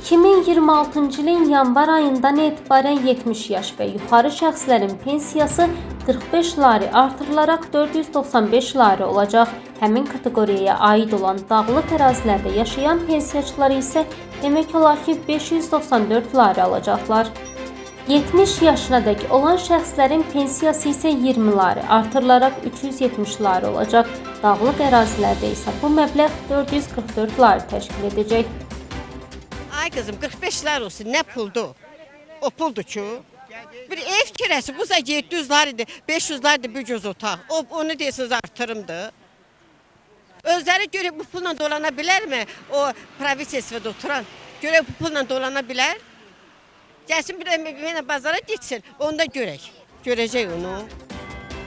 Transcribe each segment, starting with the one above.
2026-cı ilin yanvar ayından etibarən 70 yaş və yuxarı şəxslərin pensiyası 45 lari artırılaraq 495 lari olacaq. Həmin kateqoriyaya aid olan dağlıq ərazilərdə yaşayan pensiyaçılar isə demək olar ki 594 lari alacaqlar. 70 yaşına dək olan şəxslərin pensiyası isə 20 lari artırılaraq 370 lari olacaq. Dağlıq ərazilərdə isə bu məbləğ 444 lari təşkil edəcək. Ay kızım 45'ler olsun ne puldu? O puldu ki. Bir ev kirası bu da 700 liraydı, 500 liraydı bir göz otaq. Onu deyirsiniz artırımdı. Özləri görə bu pulla dolanabilir mi? O provinsiyada oturan görə bu pulla dolanabilir. Gəlsin bir də bazara getsin, onda görək. Görəcək onu.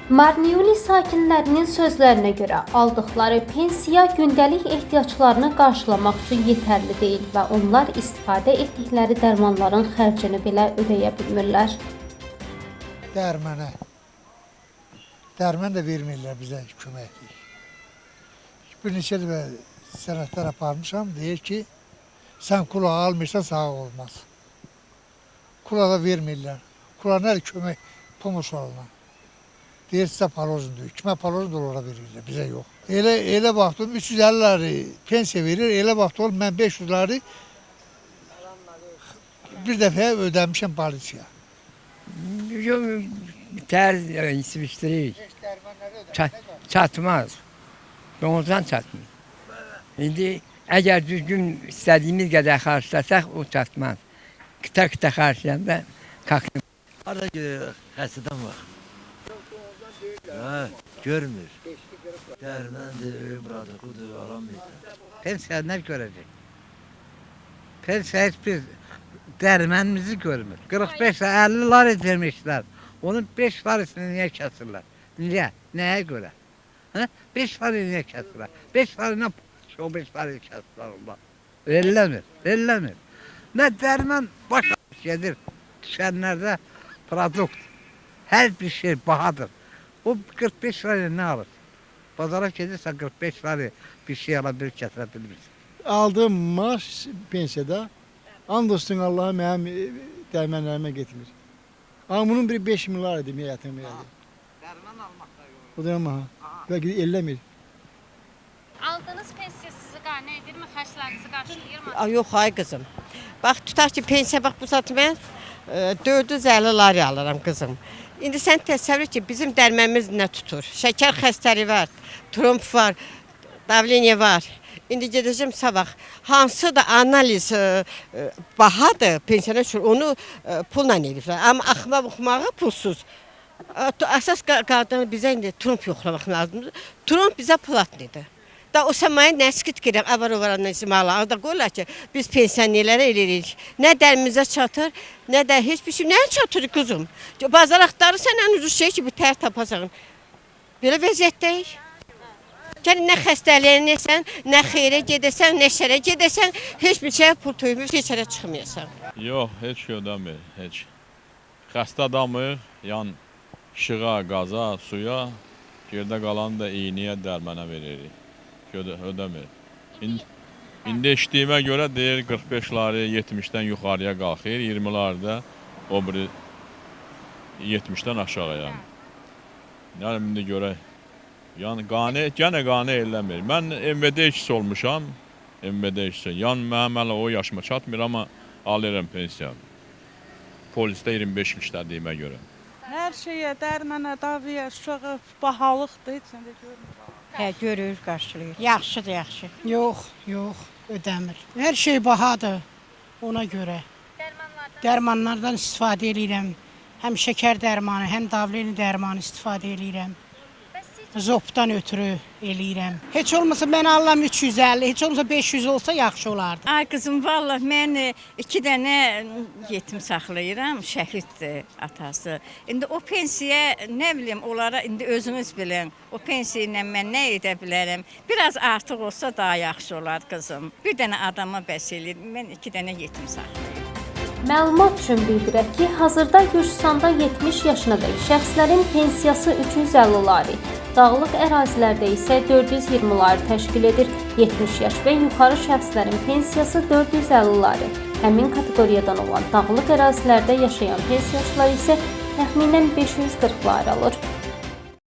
Marniuli sakinlərinin sözlərinə görə aldıqları pensiya gündəlik ehtiyaclarını qarşılamaq üçün yetərli deyil və onlar istifadə etdikləri dərmanların xərcini belə ödəyə bilmirlər. Dərman da vermirlər bizə köməklik. Bir neçə dəfə sənədlər aparmışam, deyir ki, sən kulağı almırsan sağ olmaz. Kulağı da vermirlər. Kulağına kömək pomoş olma. Deyir sizə palozundur. Kimə palozundur ora verirlər, bizə yox. Elə vaxtım 350 lari pensiya verir, elə vaxt olub mən 500 lari bir dəfə ödəmişəm polisiya. Biter ismiştirik. Çatmaz. Doğrudan çatmaz. İndi əgər düzgün istədiyimiz qədər xərcləsək o çatmaz. Qıta xərcləyəndə kalkın. Arada xəstədən var. Ha, görmür. Dərmandır, buradır, alamıydı. Pensiya nə görəcək? Pensiya heç bir dərmanımızı görmür. 45-50 lari vermişlər. Onun 5 larisini niyə kəsirlər? Niyə? Nəyə görə? 5 lari niyə kəsirlər? 5 lari nə o 5 lari kəsirlər Allah? Eləmir. Nə dərman başa gedir. Düşənlərdə produkt. Hər bir şey bahadır. O 45 liraya ne alır? Pazara gelirsen 45 liraya bir şey alabilir, getirebilirsin. Aldığım maaş pensiyada andolsun Allah'a mənim dərmanlarıma getmir. Ama bunun bir 5 milyar edim yatırım yani. Dərman almaq da yox. O da ama belki de elləmir. Aldığınız pensiya sizi qane edirmi? Xərclərinizi qarşılayırmı? Yox ay kızım. Bax tutaq ki pensiya bax bu saat mən 450 lari alıram kızım. İndi sən təsəvvür et ki, bizim dərməmiz nə tutur? Şəkər xəstəliyi var, tromb var, davleniya var. İndi gedəcəm sabah. Hansı da analiz bahadır pensiyona üçün, onu pulla edirlər. Amma axmaq-uxmağı pulsuz. Əsas qadını bizə indi tromb yoxlamaq lazımdır. Tromb bizə platnidir. Da o səmaya nə skit girəm, avarovarandan isimalı. Da qoyurlar ki, biz pensionerlərə eləyirik. Nə dərimizə çatır, nə də heç bir şey. Nəyə çatır kızım? Bazar axtarı sən ən ucuz şey ki, bir tər tapacaqsın. Belə vəziyyətdəyik. Yəni, nə xəstələnəsən, nə xeyrə gedəsən, nə şərə gedəsən, heç bir şey pul töymür, heç yerə çıxmayasan. Yox, heç ödəmir, heç. Xəstə adamı, yan işığa, qaza, suya, gerdə qalanı da iğniyə, dərmənə veririk. Ödəmir. İndi eşitdiyimə görə deyir 45 lari 70-dən yuxarıya qalxır, 20 lari da o biri 70-dən aşağıya. Yəni indi görək. Yəni gənə qane eləmir. Mən MVD işçisi olmuşam. MVD işçisi. Yəni mənim hələ o yaşıma çatmır, amma alıram pensiya. Polisdə 25 il işlədiyimə görə. Hər şeyə, dərmənə, davriyə, uşağa bahalıqdır, heç nə də görmür. Hə, görür, qarşılayır. Yaxşıdır, yaxşı. Yox, ödəmir. Hər şey bahadır ona görə. Dərmanlardan istifadə edirəm. Həm şəkər dərmanı, həm davleni dərmanı istifadə edirəm. Zopdan ötürü eləyirəm. Heç olmasa mən alıram 350, heç olmasa 500 olsa yaxşı olardı. Ay qızım, vallahi mən 2 dənə yetim saxlayıram, şəhiddir atası. İndi o pensiya, nə bilim, onlara indi özünüz bilin, o pensiya ilə mən nə edə bilərəm? Biraz artıq olsa daha yaxşı olar qızım. Bir dənə adama bəs eləyir, mən 2 dənə yetim saxlayıram. Məlumat üçün bildirək ki, hazırda Gürcüstanda 70 yaşınadək şəxslərin pensiyası 350 lari, dağlıq ərazilərdə isə 420 lari təşkil edir. 70 yaş və yuxarı şəxslərin pensiyası 450 lari, Həmin kateqoriyadan olan dağlıq ərazilərdə yaşayan pensiyaçılar isə təxminən 540 lar alır.